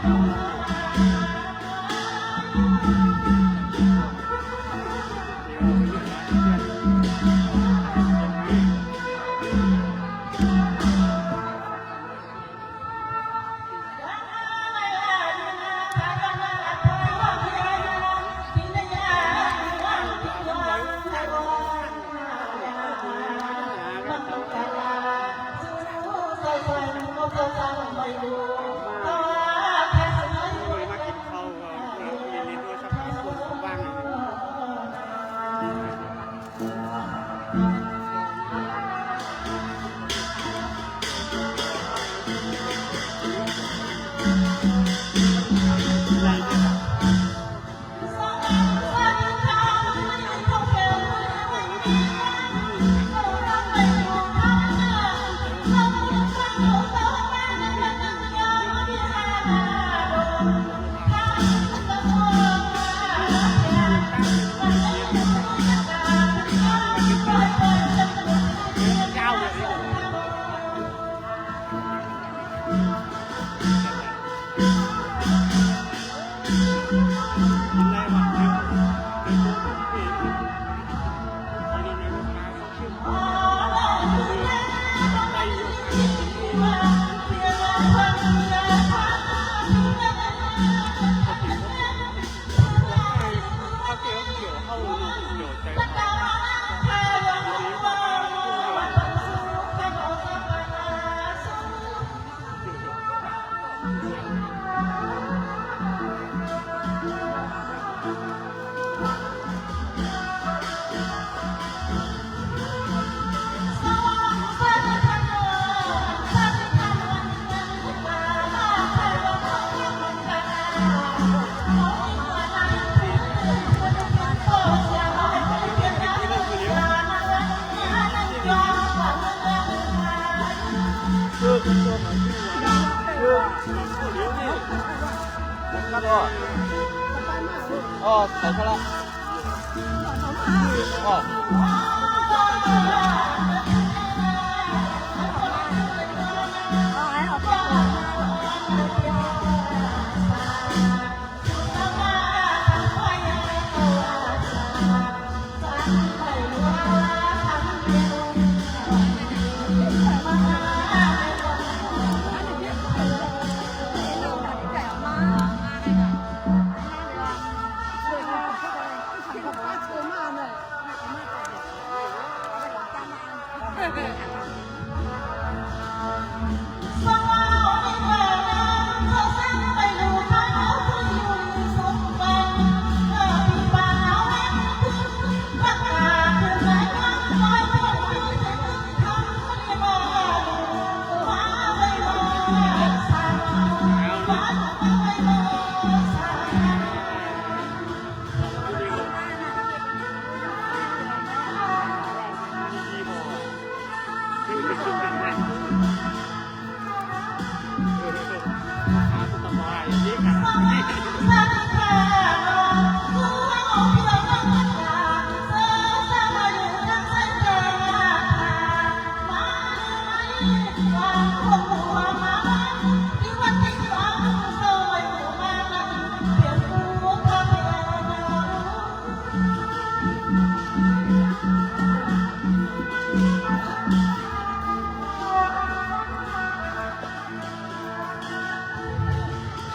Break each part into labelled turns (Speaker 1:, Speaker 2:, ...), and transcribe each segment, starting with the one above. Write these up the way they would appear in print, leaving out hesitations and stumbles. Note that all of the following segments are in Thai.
Speaker 1: 哦，踩出来。哦。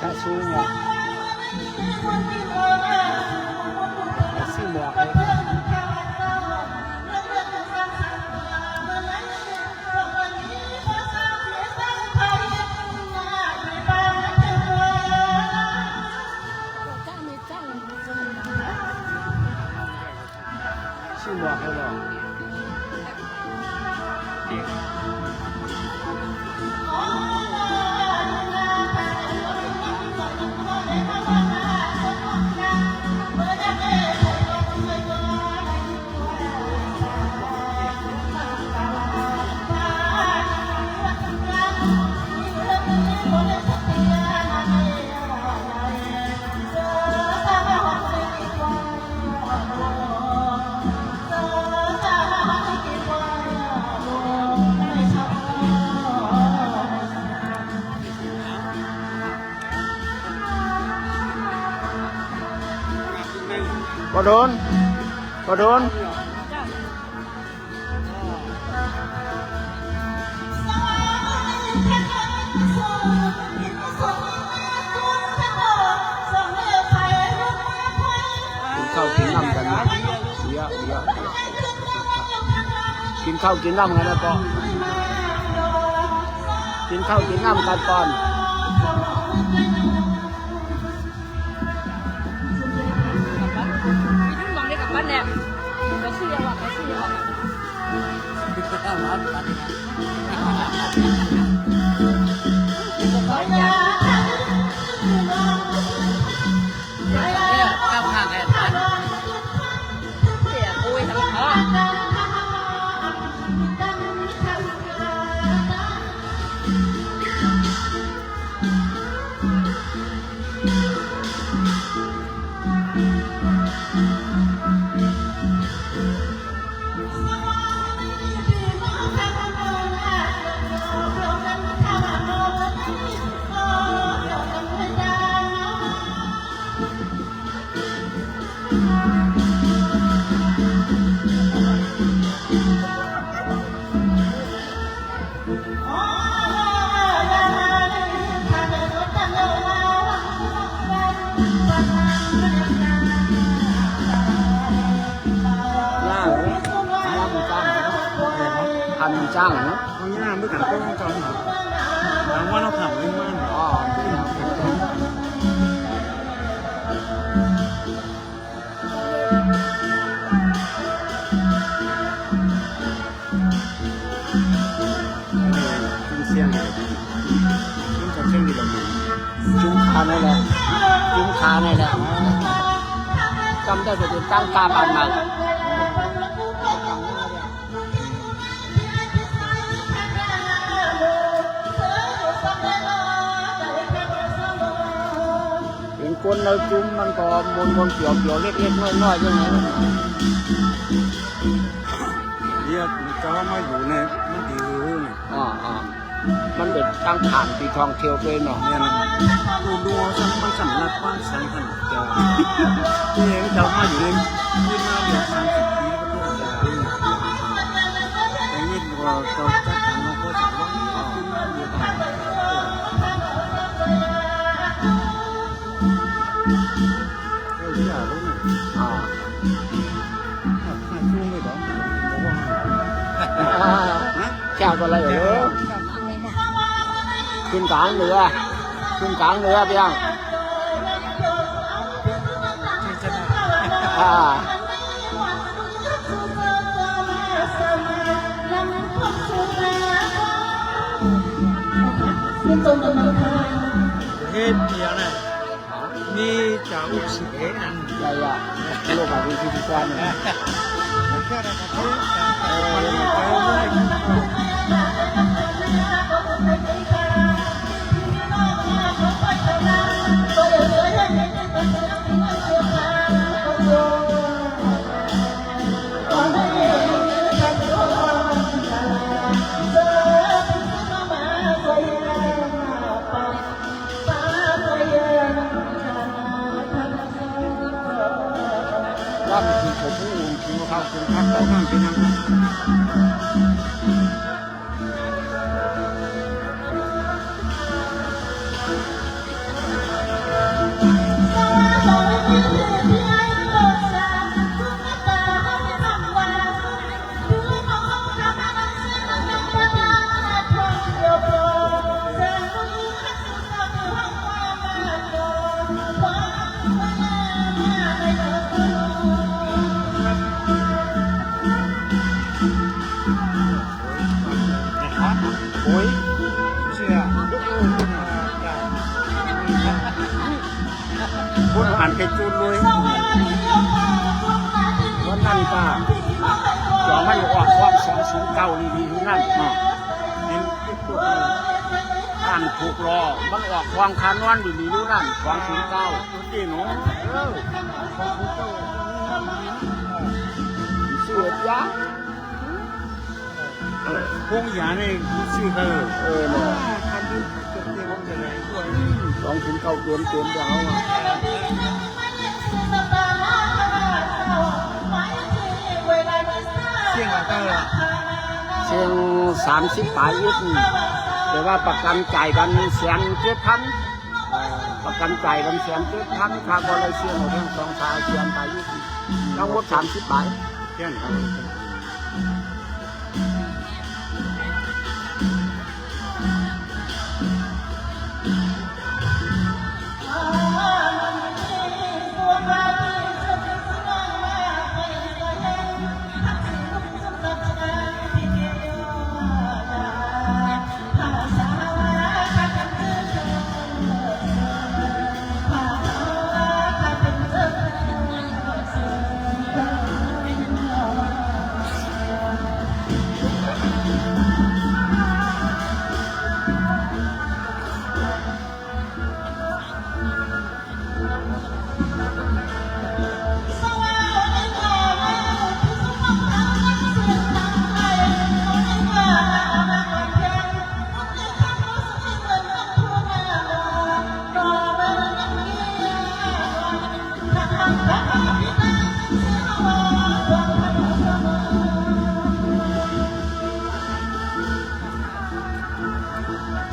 Speaker 1: Cắt xuống nha. Xin bỏ cái. Xin bỏ cái rồi. Hãy subscribe cho kênh Ghiền Mì Gõ để không bỏ lỡ những video hấp dẫn.
Speaker 2: ก็โดนก็โดนกินข้าวกินน้ำกันนะเยอะกินข้าวกินน้ำกันนะก็กินข้าวกินน้ำกันก่อน
Speaker 3: บ้านเนี่ยก็ชื่อว่าก็ชื่อว่าข้าวข้างไอ้ท่านเสียคุยทั้งท้อ
Speaker 2: พันจ้างนะ
Speaker 1: เอาหน้าเมื่อขันก็ต้องจองหรอถามว่าเราขับไม่มั่นหรอ
Speaker 2: อ๋อ
Speaker 1: กินเสียงเลยกินกับเสียงดีกว่า
Speaker 2: จุ้งคานี่แหละจุ้งคานี่แหละจำได้ไปจนตั้งตาบานใหม่เป็นคนเราจุ้มมันก็มนเกี่ยวเล็กๆน้อยๆอย่างนี้
Speaker 1: เรียกเจ้ามาอยู่ในมันดีหรือไง
Speaker 2: อ๋อมันเป็นตั้งฐานปีทองเที่ยวไปหน่อย
Speaker 1: เนี่ยนะดูมันสำนักบ้านสันขันเจ้าที่เองเจ้ามาอยู่ในที่มาเดือน30 ปีก็ต้องเจ้าแต่นี่เราจัดการเราก็จะว่าที่มาอยู่ต่างเราจะอยากรู้เนี่ย
Speaker 2: อ๋อ
Speaker 1: ถ้าช่วงไม่ต้องบอกว่าฮะ
Speaker 2: แค่ก็เลยขึ้นกลางเรือเพียง
Speaker 1: เฮ็ดเดียวนะมีเจ้าอุสิเอ็น
Speaker 2: อะไรอ่ะโลกแบบวิธีการเนี่ย
Speaker 1: แค่ได้ครับเจ้าเลย
Speaker 2: ว่ามันคือผมผู้กินข้าวกินพัก
Speaker 1: ต้องทำเป็นยังไง
Speaker 2: โอ้ย
Speaker 1: เชื่อพูดอ่านไปจูนเลย
Speaker 2: วันนั้นก็เดี๋ยวมันออกความ209ดีๆนั่นเนาะ
Speaker 1: เห็นพูดเลย
Speaker 2: อ่านถูกรอมันออกความคานวันดีๆนั่น209
Speaker 1: ที่หนู
Speaker 2: เสือกยะ
Speaker 1: พงหยาเนี่ยชื่อเขา
Speaker 2: เนาะ
Speaker 1: คันที่จะเรียกว่าจะไหนด้วย
Speaker 2: 209เต็มๆเดี๋ยวเอาอ่ะ เชียง30ปลายยึดเดี๋ยวว่าประกันจ่ายกัน1,700,000ประกันจ่ายกัน1,700,000ค่าก็เลยเชียงของสองชายเชียงปลายยึดทั้งหมด30ปลาย
Speaker 1: แค่นี้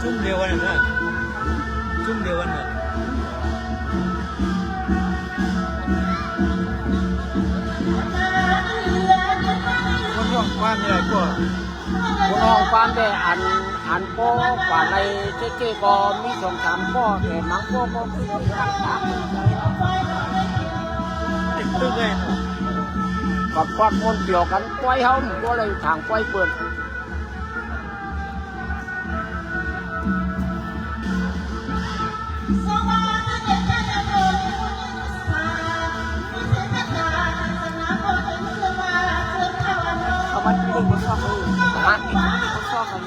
Speaker 4: ชุ่มเดียวกันนะชุ่มเดียวกันนะคนร่วงความมีอะไรก็
Speaker 2: คุณน้องความได้อันโป้กว่าในเจ๊ก็มี2-3ป้อแต่มังโป้ก็ไม่ได้รักษา
Speaker 4: ติดตึ้งเลยเนาะ
Speaker 2: กับความคนเดียวกันปล่อยเขาก็เลยทางปล่อยเปิดเขามาตึ้งมันชอบเลยฮะเขาชอบกัน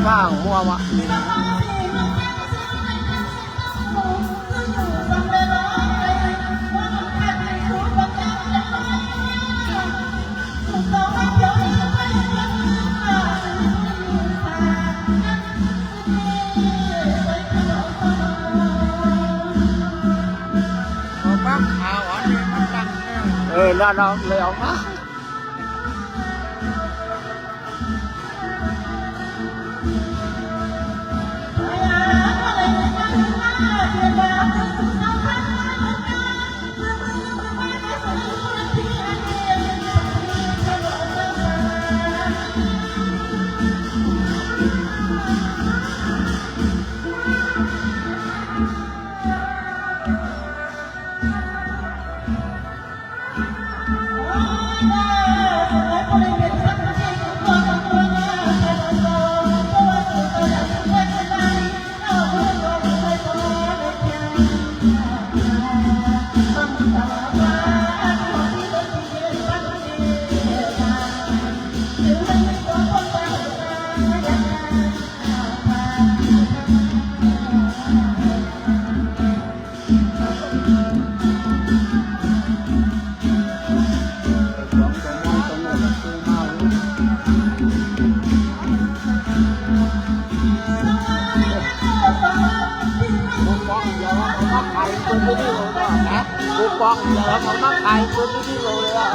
Speaker 2: ผ้าของมัววะ แล้วเราเลยออกมากูปองเดี๋ยวเขามาขายคนที่เลยอ่ะ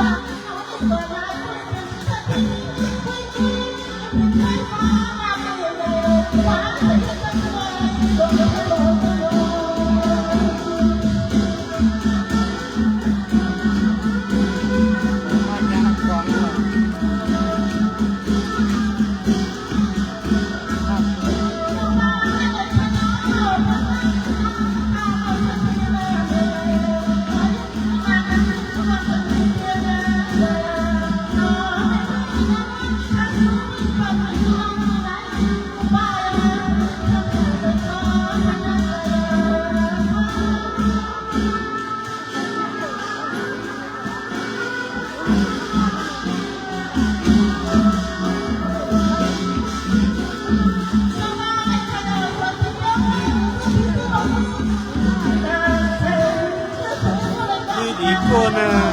Speaker 1: อีกคนนึง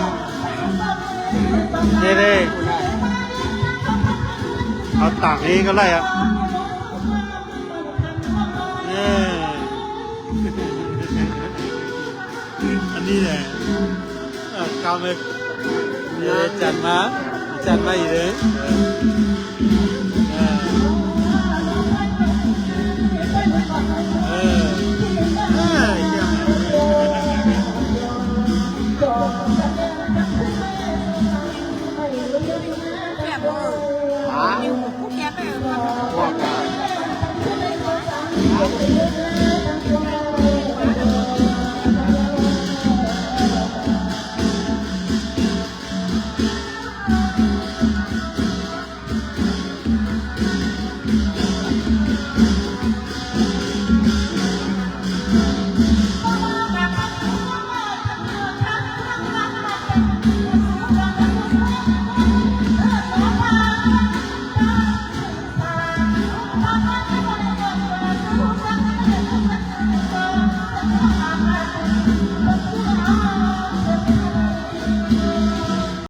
Speaker 1: เด้เอาต่างนี้ก็ไล่อ่ะอันนี้แหละกาวเมกจันมาอีกเลย